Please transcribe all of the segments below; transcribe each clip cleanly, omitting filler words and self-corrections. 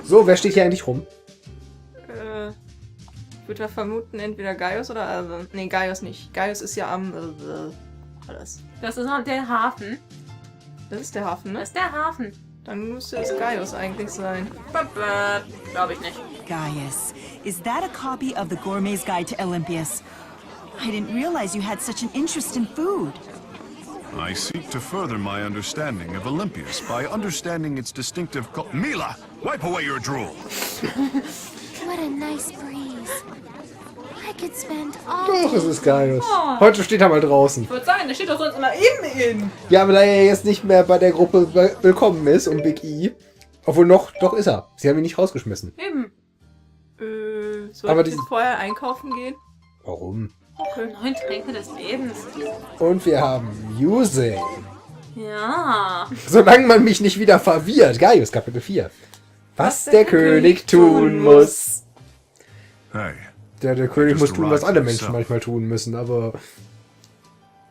So, wer steht hier eigentlich rum? Ich würde vermuten, entweder Gaius oder... nee, Gaius nicht. Gaius ist ja am... alles. Das ist noch der Hafen. Das ist der Hafen, ne? Das ist der Hafen. Dann müsste es Gaius eigentlich sein. Glaube ich nicht. Gaius, is that a copy of the Gourmet's Guide to Olympias? I didn't realize you had such an interest in food. I seek to further my understanding of Olympias by understanding its distinctive Mila, wipe away your drool. What a nice breeze. I could spend all Doch, es day. ist Gaius. Heute steht er mal draußen. Ich würde sagen, der steht doch sonst immer eben in. Ja, aber da er jetzt nicht mehr bei der Gruppe willkommen ist und Big E. Obwohl noch, doch ist er. Sie haben ihn nicht rausgeschmissen. Eben. Soll Aber ich die- jetzt vorher einkaufen gehen? Warum? Okay. 9 Tränke des Lebens. Und wir haben Using. Ja. Solange man mich nicht wieder verwirrt. Gaius, Kapitel 4. Was der König tun muss. Hey, Der König muss tun, was alle Menschen manchmal tun müssen, aber...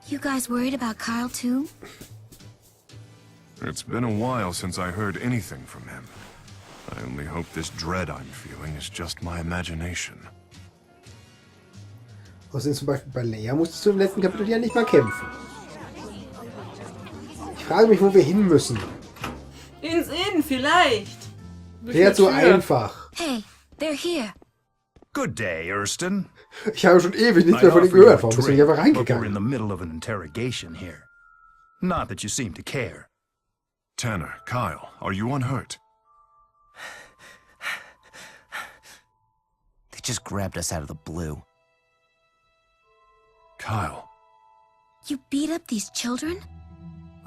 You guys worried about Kyle too? it's been a while since I heard anything from him. I only hope this dread I'm feeling is just my imagination. Außerdem zum Beispiel bei Leia musstest du im letzten Kapitel ja nicht mal kämpfen. Ich frage mich, wo wir hin müssen. Ins Inn, vielleicht. Wäre zu einfach. Hey, they're here. Good day, Erston. Ich habe schon ewig nichts I mehr von ihm offer you gehört. a Warum bist du nicht drink, einfach but we're in reingegangen? the middle of an interrogation here. Not that you seem to care. Tanner, Kyle, are you unhurt? They just grabbed us out of the blue. Kyle, You beat up these children?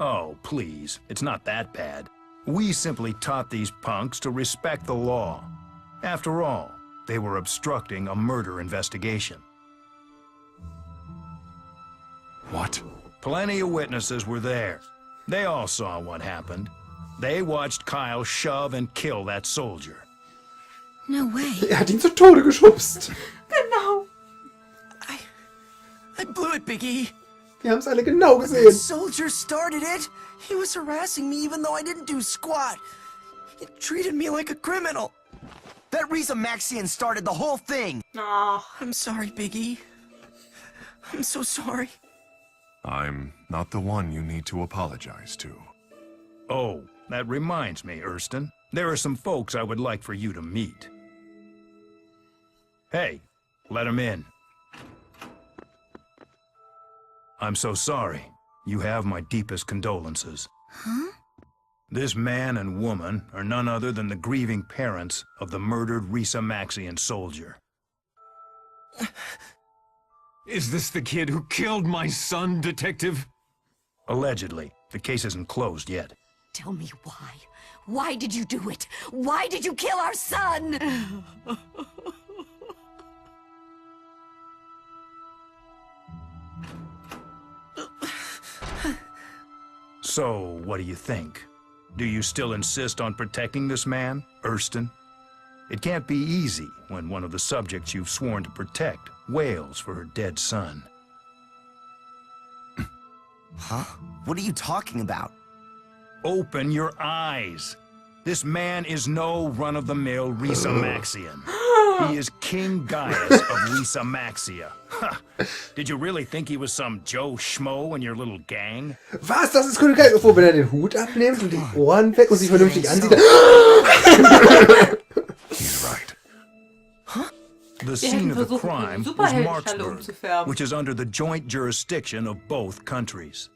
Oh, please, it's not that bad. We simply taught these punks to respect the law. After all, they were obstructing a murder investigation. what? Plenty of witnesses were there. They all saw what happened. They watched Kyle shove and kill that soldier. No way. Er hat ihn zu Tode geschubst. Genau. I blew it, Big E. Wir haben es alle genau The gesehen. soldier started it. He was harassing me even though I didn't do squat. He treated me like a criminal. That Maxian started the whole thing. Ach. I'm sorry, Big E. I'm so sorry. I'm not the one you need to apologize to. Oh, that reminds me, Erston. There are some folks I would like for you to meet. Hey, let them in. I'm so sorry. You have my deepest condolences. Huh? This man and woman are none other than the grieving parents of the murdered Maxian soldier. Is this the kid who killed my son, Detective? Allegedly. The case isn't closed yet. Tell me why. Why did you do it? Why did you kill our son? So, what do you think? Do you still insist on protecting this man, Erston? It can't be easy when one of the subjects you've sworn to protect wails for her dead son. Huh? What are you talking about? Open your eyes. This man is no run-of-the-mill Maxian. He is King Gaius of Maxia. Ha! Did you really think he was some Joe Schmo in your little gang? Was? Das ist König Gaius. Obwohl, wenn er den Hut abnimmt und die Ohren weg und sich vernünftig ansieht. He's right. The scene of the versuchen, crime was Superheldenschale Marksburg, umzufärben. which is under the joint jurisdiction of both countries.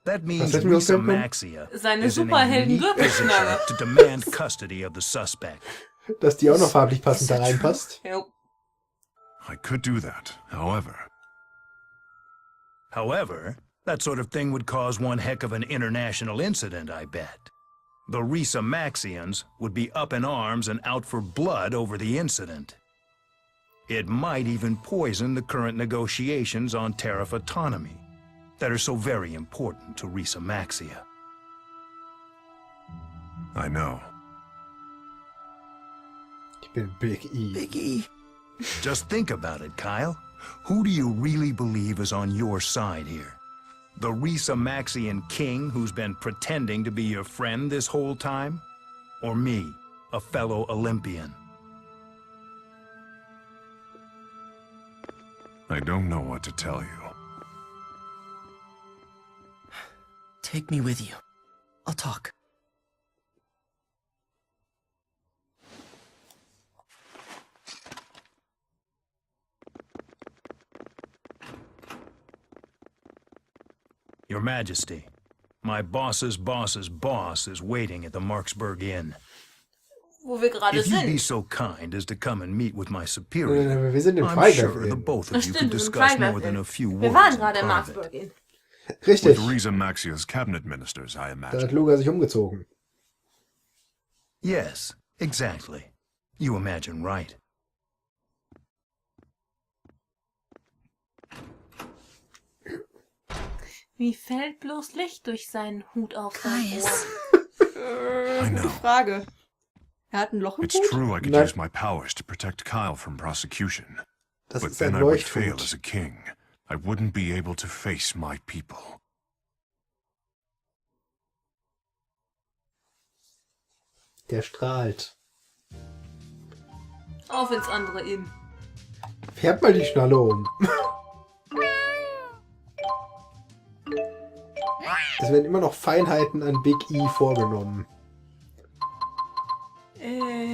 That means hätten wir uns denken können? Maxia Seine is in a unique position Superhelden-Gürtelschnalle. to demand custody of the suspect. Dass die auch noch farblich passend da reinpasst. Jo. I could do that, however. However, that sort of thing would cause one heck of an international incident, I bet. The Maxians would be up in arms and out for blood over the incident. It might even poison the current negotiations on tariff autonomy that are so very important to Maxia. I know. Ich bin Big E. Big E. Just think about it, Kyle. Who do you really believe is on your side here? The Maxian king who's been pretending to be your friend this whole time? Or me, a fellow Olympian. I don't know what to tell you. Take me with you. I'll talk. Your Majesty, my boss's boss's boss is waiting at the Marksburg Inn. Wo wir gerade If you'd be sind. so kind as to come and meet with my superior, Wir sind im I'm Freigriff sure the Inn. both of you Stimmt, could wir sind discuss more Freigriff than Inn. a few Wir words waren in gerade im private. Marksburg Inn. Richtig. With Riza Maxia's cabinet ministers, I Da imagine. hat Luga sich umgezogen. Yes, exactly. You imagine right. Wie fällt bloß Licht durch seinen Hut auf sein Gaius. Ohr? I Gute know. Frage. Er hat ein Loch im It's Hut? true I could Nein. use my powers to protect Kyle from prosecution. Das But ist ein then I would fail Leuchthut. as a king. I wouldn't be able to face my people. Der strahlt. Auf ins andere Inn. Färbt mal die Schnalle um. Es werden immer noch Feinheiten an Big E vorgenommen.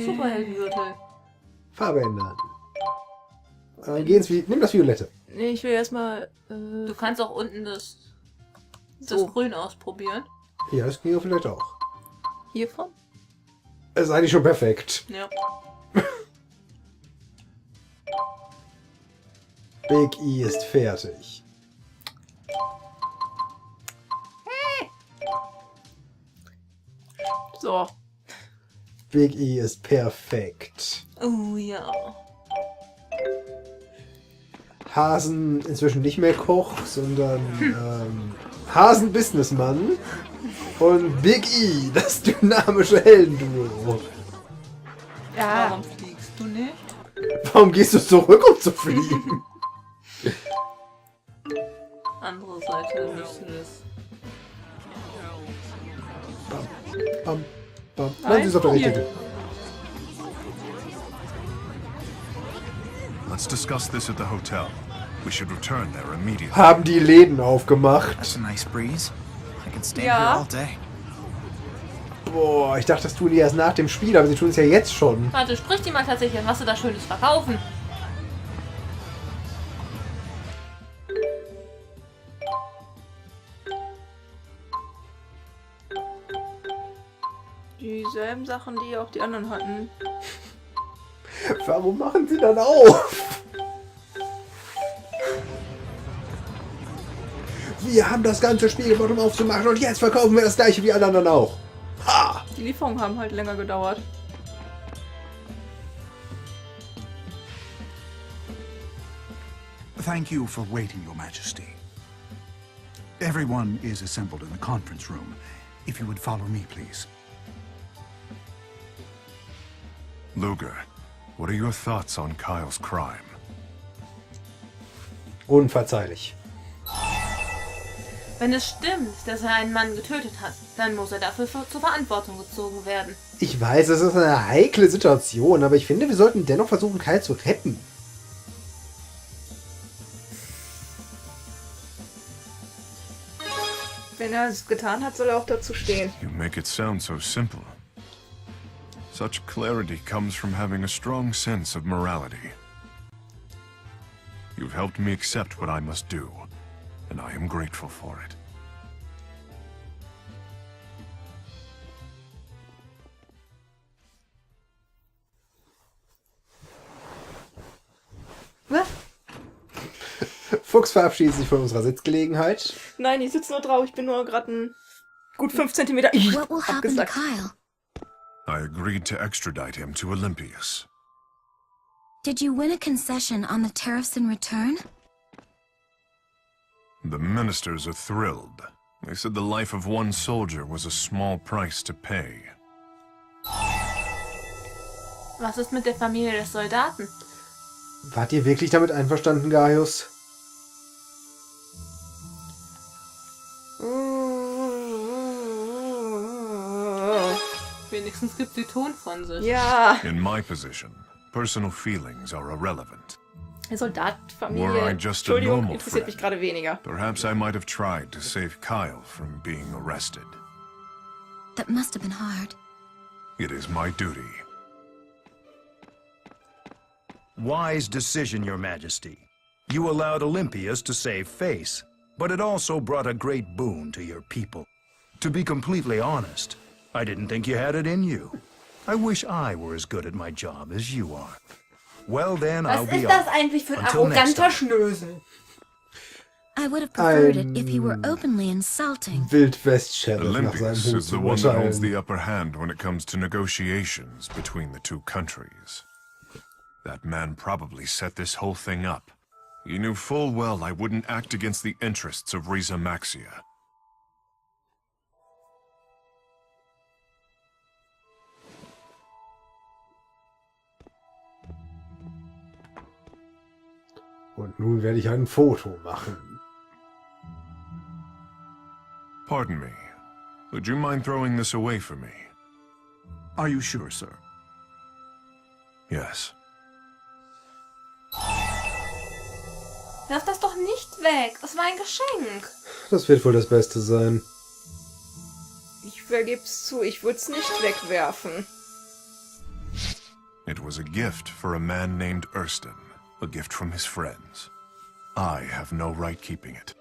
Superheldengürtel. Farbe ändern. Nimm das Violette. Nee, ich will erstmal. Du kannst auch unten das So. Grün ausprobieren. Ja, das ging ja vielleicht auch. Hiervon? Das ist eigentlich schon perfekt. Ja. Big E ist fertig. So. Big E ist perfekt. Oh ja. Hasen inzwischen nicht mehr Koch, sondern Hasen Businessmann und Big E, das dynamische Heldenduo. Ja. Warum fliegst du nicht? Warum gehst du zurück, um zu fliegen? Andere Seite müsste das. Bam, bam. Nein, sie ist auf der richtigen. Let's discuss this at the hotel. We should return there immediately. Haben die Läden aufgemacht. That's a nice breeze. I could stand Ja. here all day. Boah, ich dachte, das tun die erst nach dem Spiel, aber sie tun es ja jetzt schon. Warte, sprich die mal tatsächlich an, was du da Schönes verkaufen. Dieselben Sachen, die auch die anderen hatten. Warum machen sie dann auf? Wir haben das ganze Spiel gemacht, um aufzumachen und jetzt verkaufen wir das gleiche wie alle anderen auch. Ha! Die Lieferungen haben halt länger gedauert. Thank you for waiting, Your Majesty. Everyone is assembled in the conference room. If you would follow me, please. Luger, what are your thoughts on Kyle's crime? Unverzeihlich. Wenn es stimmt, dass er einen Mann getötet hat, dann muss er dafür zur Verantwortung gezogen werden. Ich weiß, es ist eine heikle Situation, aber ich finde, wir sollten dennoch versuchen, Kyle zu retten. Wenn er es getan hat, soll er auch dazu stehen. You make it sound so simple. Such clarity comes from having a strong sense of morality. You've helped me accept what I must do, and I am grateful for it. Was? Fuchs verabschiedet sich von unserer Sitzgelegenheit. Nein, ich sitze nur drauf. Ich bin nur gerade gut 5 cm What will happen to abgesackt. Kyle? I agreed to extradite him to Olympias. Did you win a concession on the tariffs in return? The ministers are thrilled. They said the life of one soldier was a small price to pay. Was ist mit der Familie des Soldaten? Wart ihr wirklich damit einverstanden, Gaius? Wenigstens Wenigstens gibt sie Ton von sich. Ja. In my position, personal feelings are irrelevant. Der Soldatenfamilie. Were I just a Entschuldigung, normal interessiert mich gerade weniger. Perhaps I might have tried to save Kyle from being arrested. That must have been hard. It is my duty. Wise decision, Your Majesty. You allowed Olympias to save face, but it also brought a great boon to your people. To be completely honest, I didn't think you had it in you. I wish I were as good at my job as you are. Well then, Was I'll be ist das off. eigentlich für ein Until next arroganter time. Schnösel? I would have preferred it if he were openly insulting. Wildwest-Sheriff nach seinem Olympias Hut is zu the one that holds the urteilen. upper hand when it comes to negotiations between the two countries. That man probably set this whole thing up. He knew full well I wouldn't act against the interests of Riza Maxia. Und nun werde ich ein Foto machen. Pardon me. Would you mind throwing this away for me? Are you sure, sir? Yes. Wirf das doch nicht weg. Es war ein Geschenk. Das wird wohl das Beste sein. Ich vergeb's zu, ich würde es nicht wegwerfen. It was a gift for a man named Erston. A gift from his friends. I have no right keeping it.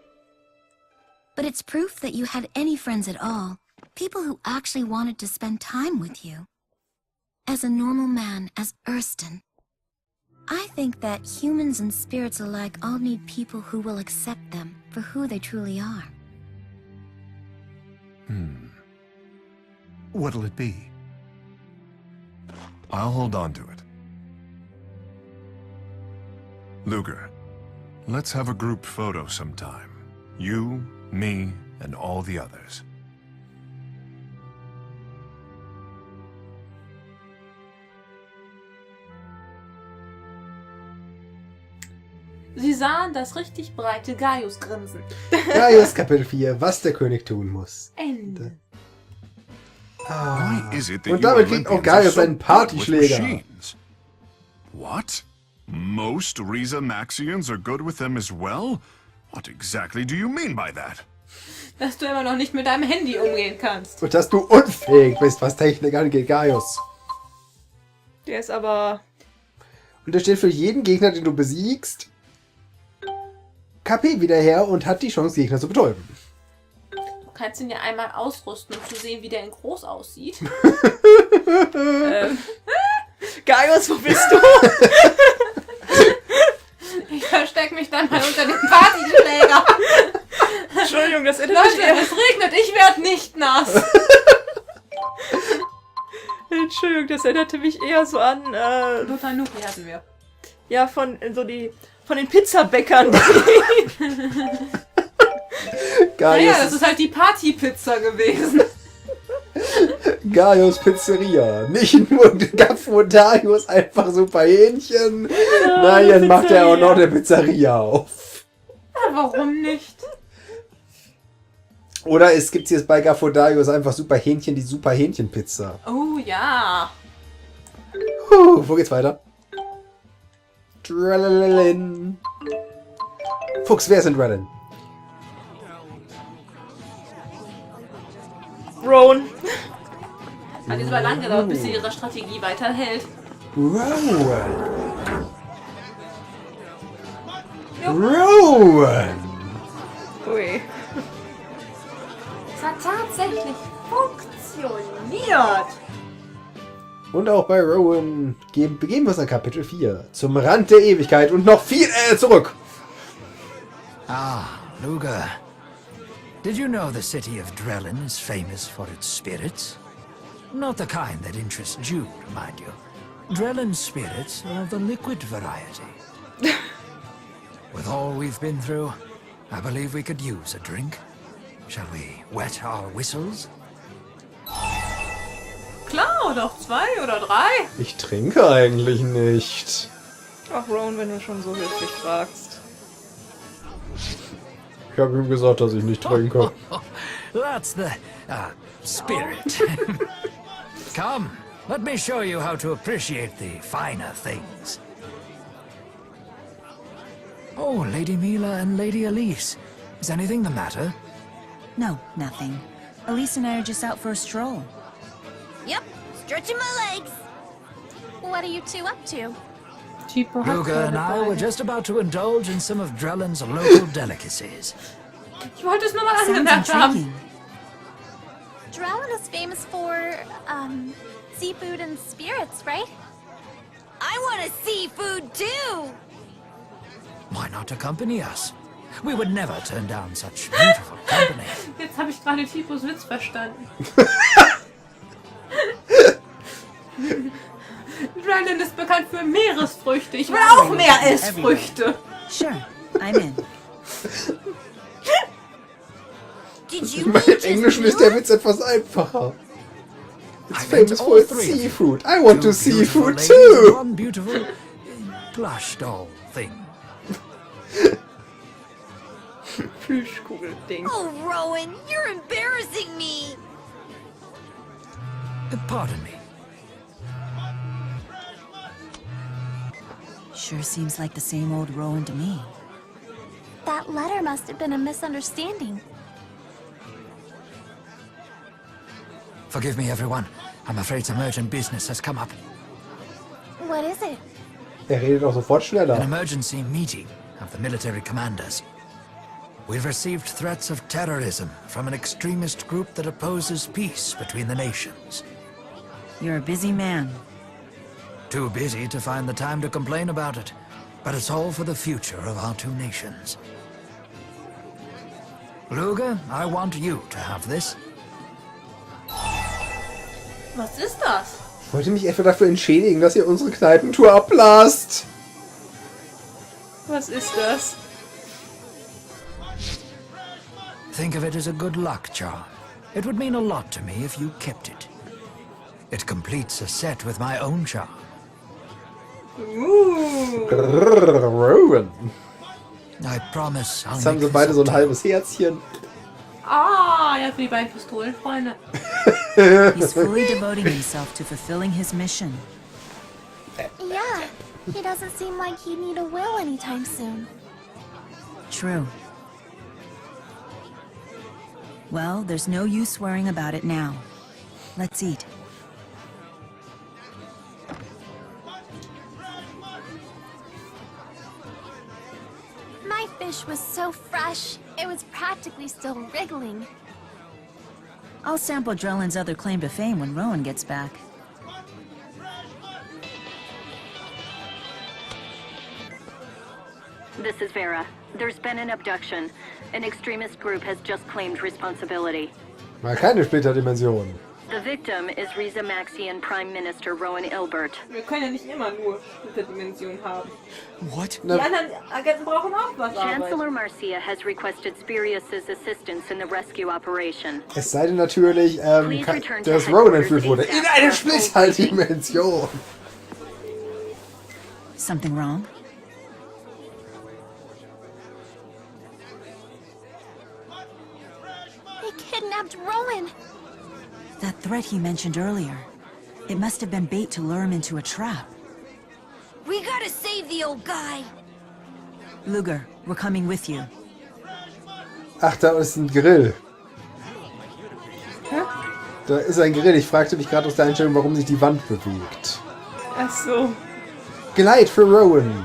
But it's proof that you had any friends at all. People who actually wanted to spend time with you. As a normal man, as Erston. I think that humans and spirits alike all need people who will accept them for who they truly are. What'll it be? I'll hold on to it. Luger, let's have a group photo sometime. You, me, and all the others. Sie sahen das richtig breite Gaius-Grinsen. Gaius Kapitel 4, was der König tun muss. Ende. Ah. Why is it that Und you damit kriegt auch Olympians are Gaius so einen good with Partyschläger. machines? What? Most Riza Maxians are good with them as well? What exactly do you mean by that? Dass du immer noch nicht mit deinem Handy umgehen kannst. Und dass du unfähig bist, was Technik angeht, Gaius. Der ist aber... Und er stellt für jeden Gegner, den du besiegst, KP wieder her und hat die Chance, Gegner zu betäuben. Du kannst ihn ja einmal ausrüsten, um zu sehen, wie der in groß aussieht. Gaius, wo bist du? Ich versteck mich dann mal unter dem Partyschläger. Entschuldigung, das erinnert mich Leute, eher... es regnet, ich werde nicht nass. Entschuldigung, das erinnerte mich eher so an... Lothar Nuki hatten wir. Ja, von den Pizzabäckern. Gaius, Naja, das ist halt die Partypizza gewesen. Gaius Pizzeria. Nicht nur Gafrodarius einfach super Hähnchen. Nein, dann macht er auch noch eine Pizzeria auf. Ja, warum nicht? Oder es gibt jetzt bei Gafrodarius einfach super Hähnchen, die super Hähnchenpizza. Oh ja. Wo geht's weiter? Drellin. Fuchs, wer ist denn Drellin? Rowen. Hat jetzt mal lang gedauert, bis sie ihre Strategie weiterhält. Rowen. Rowen. Ui. Es hat tatsächlich funktioniert. Und auch bei Rowen begeben wir uns an Kapitel 4. Zum Rand der Ewigkeit und noch viel zurück. Ah, Luger. Did you know the city of Drellin is famous for its spirits? Not the kind that interest you, mind you. Drellin's spirits are of the liquid variety. With all we've been through, I believe we could use a drink. Shall we wet our whistles? Klar, doch 2 oder 3. Ich trinke eigentlich nicht. Ach, Rowan, wenn du schon so höflich fragst. Ich habe ihm gesagt, dass ich nicht trinke. That's the spirit. Come, let me show you how to appreciate the finer things. Oh, Lady Mila and Lady Elise. Is anything the matter? No, nothing. Elise and I are just out for a stroll. Yep, stretching my legs. What are you two up to? Tipo hat Luga and I keine were Beine. just about to indulge in some of Drellin's local delicacies. Ich wollte es nur mal Sounds angemerkt haben. intriguing. Drellin is famous for, seafood and spirits, right? I want to see food too! Why not accompany us? We would never turn down such beautiful company. Jetzt habe ich gerade Tipos Witz verstanden. Drellin ist bekannt für Meeresfrüchte. Ich will auch mehr Essfrüchte. Sure, I'm in. Did Ich you meine, mean im Englischen ist der Witz etwas einfacher. It's famous for its seafood. I want to seafood too! One beautiful plush doll thing. Plüschkugel-Ding. Oh, Rowen, you're embarrassing me! Pardon me. Sure seems like the same old Rowan to me. That letter must have been a misunderstanding. Forgive me, everyone. I'm afraid some urgent business has come up. What is it? Redet auch sofort An schneller. emergency meeting of the military commanders. We've received threats of terrorism from an extremist group that opposes peace between the nations. You're a busy man. Too busy to find the time to complain about it. But it's all for the future of our two nations. Luga, I want you to have this. Was ist das? Ich wollte mich etwa dafür entschädigen, dass ihr unsere Kneipentour ablasst. Was ist das? Think of it as a good luck charm. It would mean a lot to me if you kept it. It completes a set with my own charm. Rowen. I promise I'll Jetzt haben make sie this beide so up ein to you. halbes Herzchen. Ah, ja, für die beiden Pistolenfreunde. He's fully devoting himself to fulfilling his mission. Yeah, he doesn't seem like he'd need a will anytime soon. True. Well, there's no use worrying about it now. Let's eat. My fish was so fresh, it was practically still wriggling. I'll sample Drellin's other claim to fame when Rowan gets back. This is Vera. There's been an abduction. An extremist group has just claimed responsibility. Mal keine Splitterdimension. The victim is Riza Maxian Prime Minister Rowen Ilbert. Wir können ja nicht immer nur Splitterdimension haben. What? Die anderen Agenten brauchen auch was Arbeit. Chancellor Marcia has requested Spirius's assistance in the rescue operation. Es sei denn natürlich, dass Rowan entführt wurde. In eine Splitterdimension. Something wrong? They kidnapped Rowen! That threat he mentioned earlier. It must have been bait to lure him into a trap. We gotta save the old guy! Luger, we're coming with you. Ach, da ist ein Grill. Da ist ein Grill. Ich fragte mich gerade aus der Einstellung, warum sich die Wand bewegt. Ach so. Geleit für Rowan.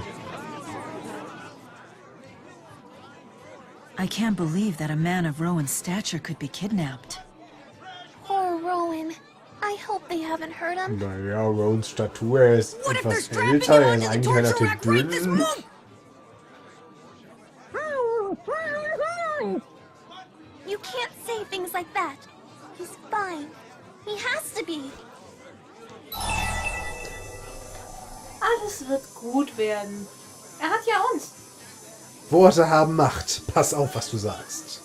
I can't believe that a man of Rowan's stature could be kidnapped. Poor Rowen. I hope they haven't hurt him. Naja, Rowans Statur ist What if they're etwas strapping älter. him Er ist onto the eigentlich torture relativ rack right this dünn. moment? You can't say things like that. He's fine. He has to be. Alles wird gut werden. Er hat ja uns. Worte haben Macht. Pass auf, was du sagst.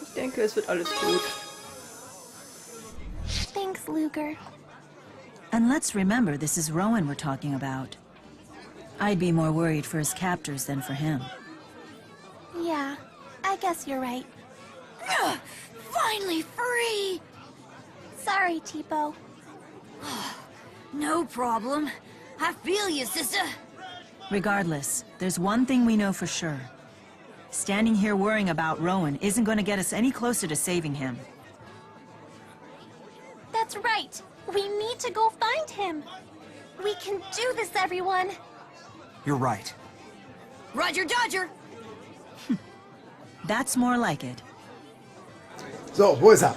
Ich denke, es wird alles gut. Thanks, Luger. And let's remember, this is Rowan we're talking about. I'd be more worried for his captors than for him. Yeah, I guess you're right. Ugh, finally free! Sorry, Tipo. No problem. I feel you, sister. Regardless, there's one thing we know for sure. Standing here worrying about Rowen isn't going to get us any closer to saving him. That's right. We need to go find him. We can do this, everyone. You're right. Roger Dodger. That's more like it. So, wo ist er?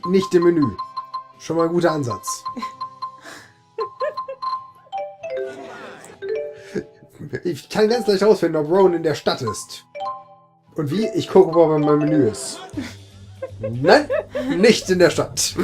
Nicht im Menü. Schon mal ein guter Ansatz. Ich kann ganz leicht herausfinden, ob Rowen in der Stadt ist. Und wie? Ich gucke, ob er in meinem Menü ist. Nein, nicht in der Stadt.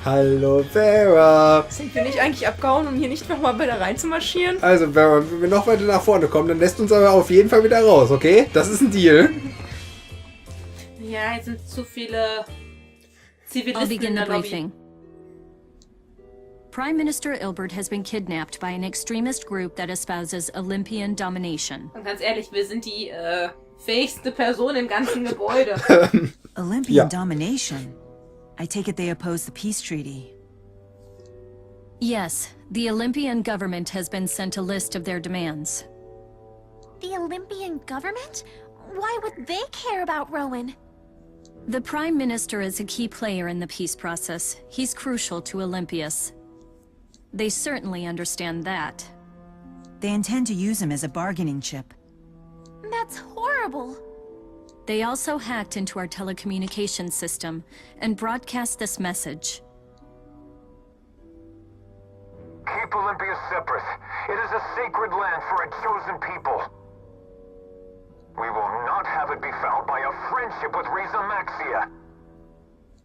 Hallo Vera. Sind wir nicht eigentlich abgehauen, um hier nicht nochmal wieder reinzumarschieren? Also Vera, wenn wir noch weiter nach vorne kommen, dann lässt uns aber auf jeden Fall wieder raus, okay? Das ist ein Deal. Ja, jetzt sind zu viele I'll Zivilisten begin in the der Lobby. briefing. Prime Minister Ilbert has been kidnapped by an extremist group that espouses Olympian domination. Und ganz ehrlich, wir sind die fähigste Person im ganzen Gebäude. Olympian domination? I take it they oppose the peace treaty. Yes, the Olympian government has been sent a list of their demands. The Olympian government? Why would they care about Rowen? The Prime Minister is a key player in the peace process. He's crucial to Olympias. They certainly understand that. They intend to use him as a bargaining chip. That's horrible. They also hacked into our telecommunications system and broadcast this message. Keep Olympia separate. It is a sacred land for a chosen people. We will not have it be fouled by a friendship with Riza Maxia.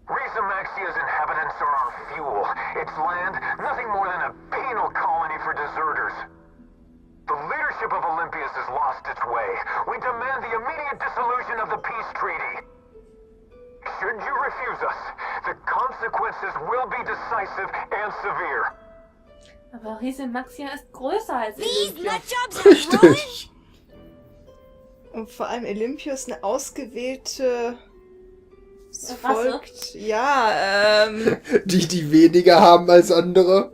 Riza Maxia's inhabitants are our fuel. Its land, nothing more than a penal colony for deserters. The leadership of Olympias has lost its way. We demand the immediate dissolution of the peace treaty. Should you refuse us, the consequences will be decisive and severe. Aber Riese Maxia ist größer als These Olympia. nutjobs are Rowen? Und vor allem Olympia ist eine ausgewählte... Rasse? Folgt... Ja, Die weniger haben als andere.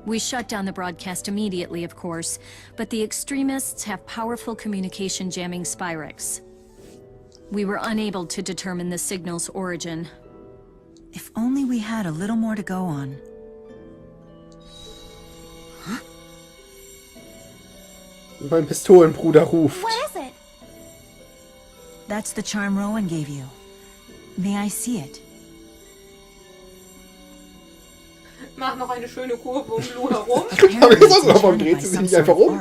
We shut down the broadcast immediately, of course, but the extremists have powerful communication jamming Spyrex. We were unable to determine the signal's origin. If only we had a little more to go on. Mein Pistolenbruder ruft. What is it? That's the charm Rowen gave you. May I see it? Mach noch eine schöne Kurve um Lou herum. Aber jetzt auch noch, warum dreht sie sich nicht einfach um?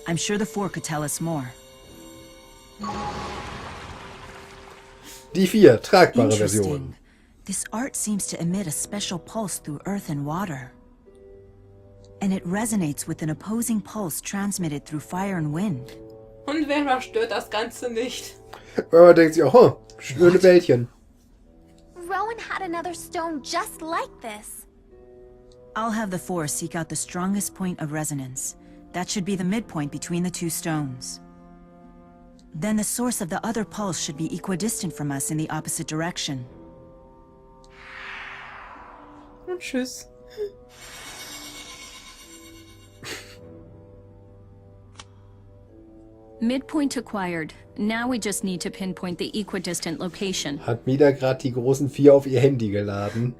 I'm sure the Four could tell us more. Die 4, tragbare Version. Interesting. This art seems to emit a special pulse through earth and water. And it resonates with an opposing pulse transmitted through fire and wind. Und wer stört das Ganze nicht? Aber denkt sich auch, oh, schöne Bällchen. Rowen had another stone just like this. I'll have the Four seek out the strongest point of resonance. That should be the midpoint between the two stones. Then the source of the other pulse should be equidistant from us in the opposite direction. und tschüss. Midpoint acquired. Now we just need to pinpoint the equidistant location. Hat Mida gerade die großen 4 auf ihr Handy geladen?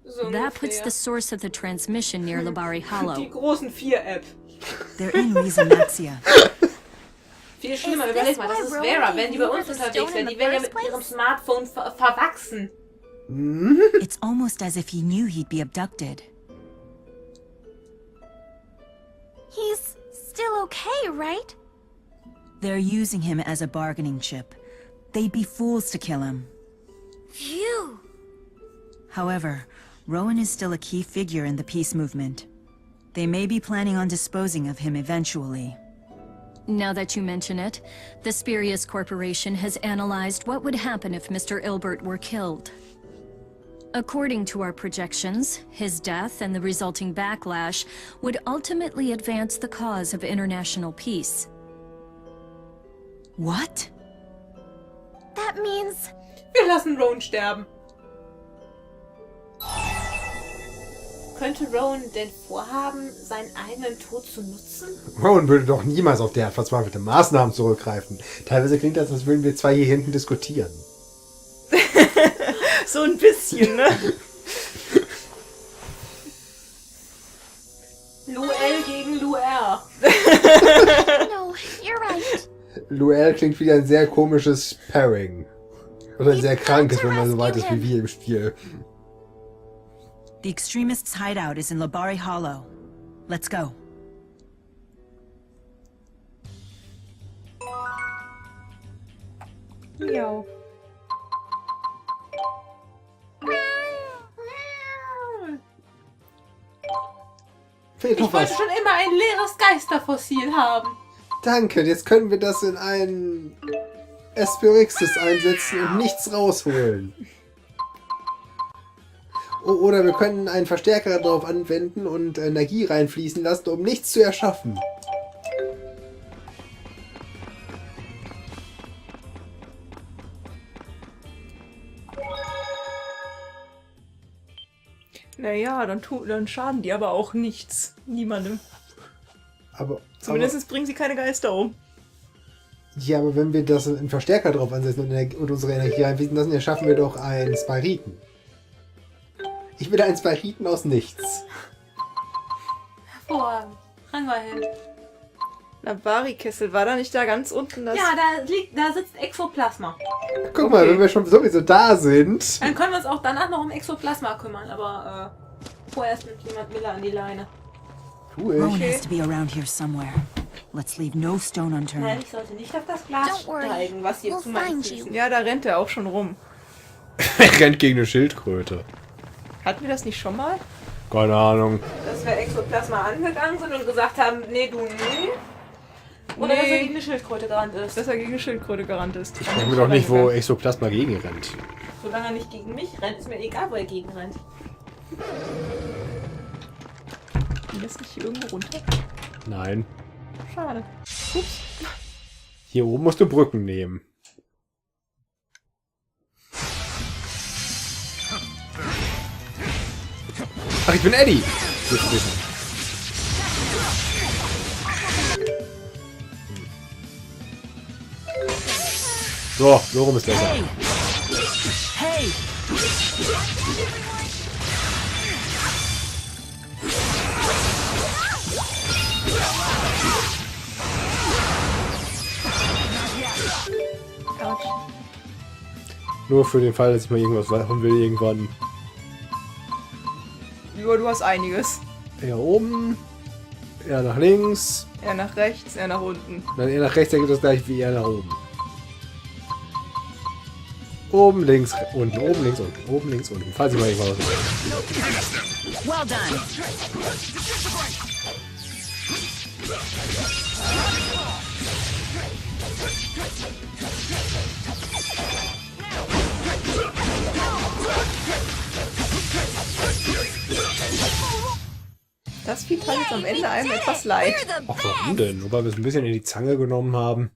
So That puts ungefähr. the source of the transmission near Labari Die Hollow. Die-Großen-Vier-App. They're in Riza-Maxia. Viel schlimmer, überleg mal, das ist Vera, wenn die bei uns unterwegs wäre, die wäre ja mit ihrem Smartphone verwachsen. It's almost as if he knew he'd be abducted. He's still okay, right? They're using him as a bargaining chip. They'd be fools to kill him. Phew. However, Rowen is still a key figure in the peace movement. They may be planning on disposing of him eventually. Now that you mention it, the Spurious Corporation has analyzed what would happen if Mr. Ilbert were killed. According to our projections, his death and the resulting backlash would ultimately advance the cause of international peace. What? That means... Wir lassen Rowen sterben. Könnte Rowen denn vorhaben, seinen eigenen Tod zu nutzen? Rowen würde doch niemals auf derart verzweifelte Maßnahmen zurückgreifen. Teilweise klingt das, als würden wir zwei hier hinten diskutieren. So ein bisschen, ne? Lu-L gegen Lu-R. No, you're right. Lu-El klingt wie ein sehr komisches Pairing. Oder ein sehr krankes, wenn man so weit ist wie wir im Spiel. The extremists' hideout is in Labari Hollow. Let's go. Ja. Fehlt Ich noch wollte was. schon immer ein leeres Geisterfossil haben. Danke, jetzt können wir das in einen Aspirixis einsetzen und nichts rausholen. Oder wir können einen Verstärker darauf anwenden und Energie reinfließen lassen, um nichts zu erschaffen. Naja, dann schaden die aber auch nichts. Niemandem. Zumindest bringen sie keine Geister um. Ja, aber wenn wir das einen Verstärker drauf ansetzen und unsere Energie reinfließen lassen, erschaffen wir doch einen Spiriten. Ich will einen Spiriten aus nichts. Hervorragend. Ran mal hin. Labari-Kessel, war da nicht da ganz unten das... Ja, da sitzt Exoplasma. Guck mal, wenn wir schon sowieso da sind. Dann können wir uns auch danach noch um Exoplasma kümmern, aber vorerst nimmt jemand Miller an die Leine. Cool. Rowen has to be around here somewhere. Let's leave no stone Nein, unturned. ich sollte nicht auf das Glas steigen, was hier zu meinen Füßen. Ja, da rennt er auch schon rum. Er rennt gegen eine Schildkröte. Hatten wir das nicht schon mal? Keine Ahnung. Dass wir Exoplasma angegangen sind und gesagt haben, nee, du nie. Oder dass er gegen eine Schildkröte gerannt ist. Dass er gegen eine Schildkröte gerannt ist. Ich weiß mir doch nicht, wo Exoplasma gegen rennt. Solange er nicht gegen mich rennt, ist mir egal, wo er gegen rennt. Ging das nicht hier irgendwo runter? Nein. Schade. Ups. Hier oben musst du Brücken nehmen. Ach, ich bin Eddie. So, so rum ist besser. Hey! Nur für den Fall, dass ich mal irgendwas machen will irgendwann. Ja, du hast einiges. Eher oben, eher nach links. Er nach rechts, er nach unten. Dann eher nach rechts, dann geht das gleich wie eher nach oben. Oben, links, unten, oben, links, unten, oben, links, unten. Falls ich mal irgendwas was Well done. Das Vieh tat jetzt am Ende einem etwas leid. Ach, warum denn? Nur weil wir es ein bisschen in die Zange genommen haben.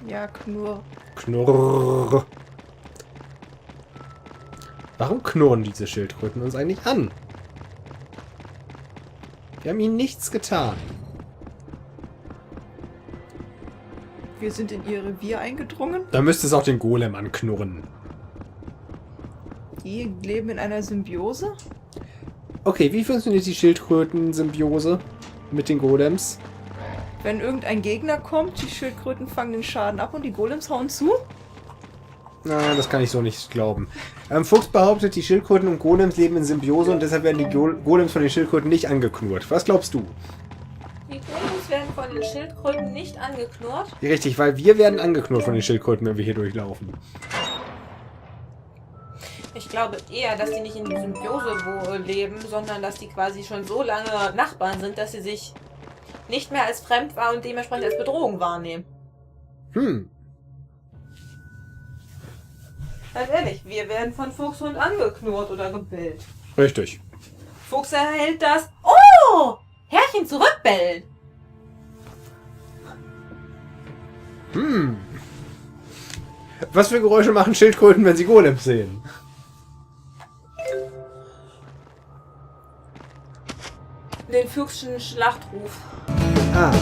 Ja, Knurr. Knurr. Warum knurren diese Schildkröten uns eigentlich an? Wir haben ihnen nichts getan. Wir sind in ihr Revier eingedrungen. Da müsste es auch den Golem anknurren. Die leben in einer Symbiose. Okay, wie funktioniert die Schildkröten-Symbiose mit den Golems? Wenn irgendein Gegner kommt, die Schildkröten fangen den Schaden ab und die Golems hauen zu. Na, das kann ich so nicht glauben. Fuchs behauptet, die Schildkröten und Golems leben in Symbiose und deshalb werden die Golems von den Schildkröten nicht angeknurrt. Was glaubst du? Die Golems werden von den Schildkröten nicht angeknurrt. Richtig, weil wir werden angeknurrt von den Schildkröten, wenn wir hier durchlaufen. Ich glaube eher, dass die nicht in Symbiose leben, sondern dass die quasi schon so lange Nachbarn sind, dass sie sich nicht mehr als Fremdwahr und dementsprechend als Bedrohung wahrnehmen. Ganz ehrlich, wir werden von Fuchshund angeknurrt oder gebellt. Richtig. Fuchs erhält das... Oh! Herrchen zurückbellen! Was für Geräusche machen Schildkröten, wenn sie Golems sehen? Den Füchschen Schlachtruf. Ah.